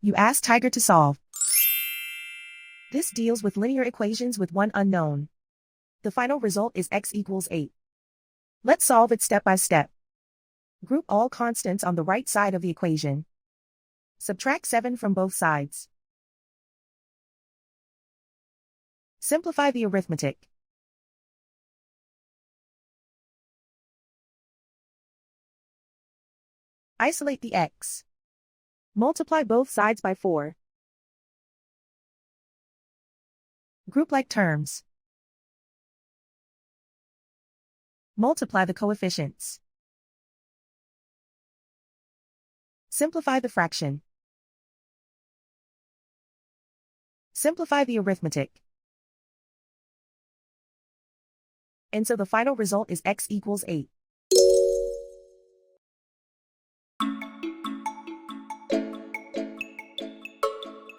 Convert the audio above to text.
You ask Tiger to solve. This deals with linear equations with one unknown. The final result is x equals 8. Let's solve it step by step. Group all constants on the right side of the equation. Subtract 7 from both sides. Simplify the arithmetic. Isolate the x. Multiply both sides by 4. Group like terms. Multiply the coefficients. Simplify the fraction. Simplify the arithmetic. And so the final result is x equals 8.